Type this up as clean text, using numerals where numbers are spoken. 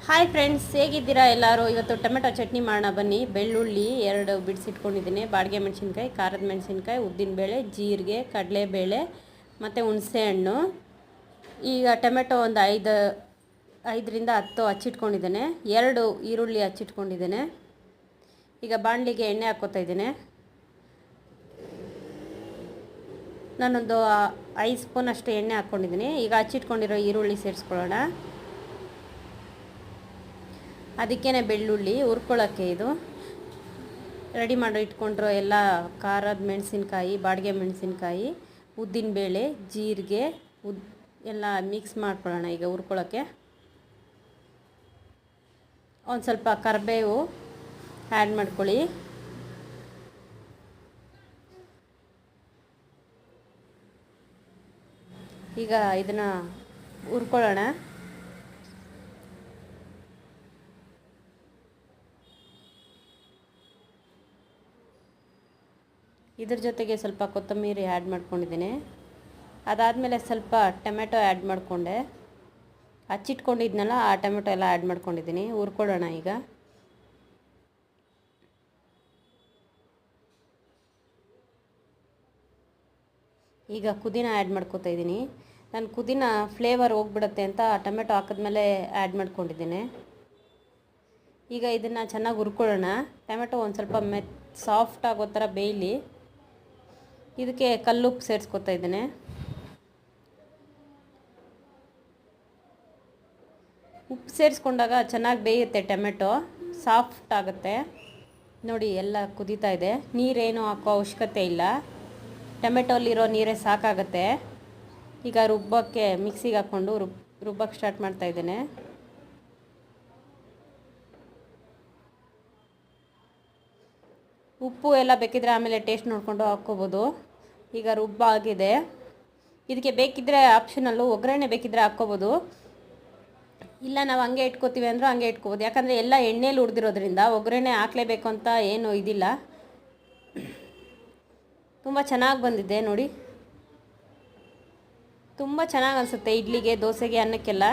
Hi friends, ಹೇಗಿದ್ದೀರಾ ಎಲ್ಲರೂ? ಇವತ್ತು ಟೊಮೆಟೊ ಚಟ್ನಿ ಮಾಡೋಣ ಬನ್ನಿ. ಬೆಳ್ಳುಳ್ಳಿ 2 ಬಿಡಿಸಿಟ್ಕೊಂಡಿದ್ದೀನಿ, ಬಾಡಿಗೆ ಮೆಣಸಿನ್ಕಾಯಿ, ಖಾರದ ಮೆಣಸಿನ್ಕಾಯಿ, ಉದ್ದಿನಬೇಳೆ, ಜೀರಿಗೆ, ಕಡಲೆಬೇಳೆ ಮತ್ತು ಹುಣಸೆಹಣ್ಣು. ಈಗ ಟೊಮೆಟೊ ಒಂದು 5ರಿಂದ 10 ಹಚ್ಚಿಟ್ಕೊಂಡಿದ್ದೇನೆ. 2 ಈರುಳ್ಳಿ ಹಚ್ಚಿಟ್ಕೊಂಡಿದ್ದೇನೆ. ಈಗ ಬಾಣಲಿಗೆ ಎಣ್ಣೆ ಹಾಕ್ಕೋತಾ ಇದ್ದೇನೆ. ನಾನೊಂದು 5 ಸ್ಪೂನ್ ಅಷ್ಟು ಎಣ್ಣೆ ಹಾಕ್ಕೊಂಡಿದ್ದೀನಿ. ಈಗ ಹಚ್ಚಿಟ್ಕೊಂಡಿರೋ ಈರುಳ್ಳಿ ಸೇರಿಸ್ಕೊಳ್ಳೋಣ. ಅದಕ್ಕೇ ಬೆಳ್ಳುಳ್ಳಿ ಹುರ್ಕೊಳ್ಳೋಕ್ಕೆ ಇದು ರೆಡಿ ಮಾಡಿ ಇಟ್ಕೊಂಡಿರೋ ಎಲ್ಲ ಖಾರದ ಮೆಣಸಿನ್ಕಾಯಿ, ಬಾಡಿಗೆ ಮೆಣಸಿನ್ಕಾಯಿ, ಉದ್ದಿನಬೇಳೆ, ಜೀರಿಗೆ ಎಲ್ಲ ಮಿಕ್ಸ್ ಮಾಡ್ಕೊಳ್ಳೋಣ. ಈಗ ಹುರ್ಕೊಳ್ಳೋಕ್ಕೆ ಒಂದು ಸ್ವಲ್ಪ ಕರಿಬೇವು ಆ್ಯಡ್ ಮಾಡ್ಕೊಳ್ಳಿ. ಈಗ ಇದನ್ನು ಹುರ್ಕೊಳ್ಳೋಣ. ಇದ್ರ ಜೊತೆಗೆ ಸ್ವಲ್ಪ ಕೊತ್ತಂಬರಿ ಆ್ಯಡ್ ಮಾಡ್ಕೊಂಡಿದ್ದೀನಿ. ಅದಾದಮೇಲೆ ಸ್ವಲ್ಪ ಟೊಮೆಟೊ ಆ್ಯಡ್ ಮಾಡಿಕೊಂಡೆ. ಹಚ್ಚಿಟ್ಕೊಂಡಿದ್ನಲ್ಲ, ಆ ಟೊಮೆಟೊ ಎಲ್ಲ ಆ್ಯಡ್ ಮಾಡ್ಕೊಂಡಿದ್ದೀನಿ. ಹುರ್ಕೊಳ್ಳೋಣ. ಈಗ ಪುದೀನ ಆ್ಯಡ್ ಮಾಡ್ಕೊತಾ ಇದ್ದೀನಿ. ನಾನು ಪುದೀನ ಫ್ಲೇವರ್ ಹೋಗ್ಬಿಡುತ್ತೆ ಅಂತ ಟೊಮೆಟೊ ಹಾಕಿದ್ಮೇಲೆ ಆ್ಯಡ್ ಮಾಡ್ಕೊಂಡಿದ್ದೀನಿ. ಈಗ ಇದನ್ನು ಚೆನ್ನಾಗಿ ಹುರ್ಕೊಳ್ಳೋಣ. ಟೊಮೆಟೊ ಒಂದು ಸ್ವಲ್ಪ ಸಾಫ್ಟ್ ಆಗೋ ಥರ ಬೇಯಲಿ. ಇದಕ್ಕೆ ಕಲ್ಲುಪ್ಪು ಸೇರಿಸ್ಕೊತಾ ಇದ್ದೇನೆ. ಉಪ್ಪು ಸೇರಿಸ್ಕೊಂಡಾಗ ಚೆನ್ನಾಗಿ ಬೇಯುತ್ತೆ, ಟೊಮೆಟೊ ಸಾಫ್ಟ್ ಆಗುತ್ತೆ. ನೋಡಿ, ಎಲ್ಲ ಕುದೀತಾ ಇದೆ. ನೀರೇನು ಹಾಕೋ ಅವಶ್ಯಕತೆ ಇಲ್ಲ, ಟೊಮೆಟೊಲಿರೋ ನೀರೇ ಸಾಕಾಗುತ್ತೆ. ಈಗ ರುಬ್ಬಕ್ಕೆ ಮಿಕ್ಸಿಗೆ ಹಾಕ್ಕೊಂಡು ರುಬ್ಬಕ್ಕೆ ಸ್ಟಾರ್ಟ್ ಮಾಡ್ತಾ ಇದ್ದೇನೆ. ಉಪ್ಪು ಎಲ್ಲ ಬೇಕಿದ್ರೆ ಆಮೇಲೆ ಟೇಸ್ಟ್ ನೋಡಿಕೊಂಡು ಹಾಕ್ಕೋಬೋದು. ಈಗ ರುಬ್ಬಾಗಿದೆ. ಇದಕ್ಕೆ ಬೇಕಿದ್ದರೆ ಆಪ್ಷನಲ್ಲು ಒಗ್ಗರಣೆ ಬೇಕಿದ್ದರೆ ಹಾಕ್ಕೋಬೋದು. ಇಲ್ಲ ನಾವು ಹಂಗೆ ಇಟ್ಕೋತೀವಿ ಅಂದರೂ ಹಂಗೆ ಇಟ್ಕೋಬೋದು. ಯಾಕಂದರೆ ಎಲ್ಲ ಎಣ್ಣೆಲಿ ಹುರಿದಿರೋದ್ರಿಂದ ಒಗ್ಗರಣೆ ಹಾಕಲೇಬೇಕು ಅಂತ ಏನು ಇದಿಲ್ಲ. ತುಂಬ ಚೆನ್ನಾಗಿ ಬಂದಿದೆ ನೋಡಿ. ತುಂಬ ಚೆನ್ನಾಗಿ ಅನಿಸುತ್ತೆ ಇಡ್ಲಿಗೆ, ದೋಸೆಗೆ, ಅನ್ನಕ್ಕೆಲ್ಲ.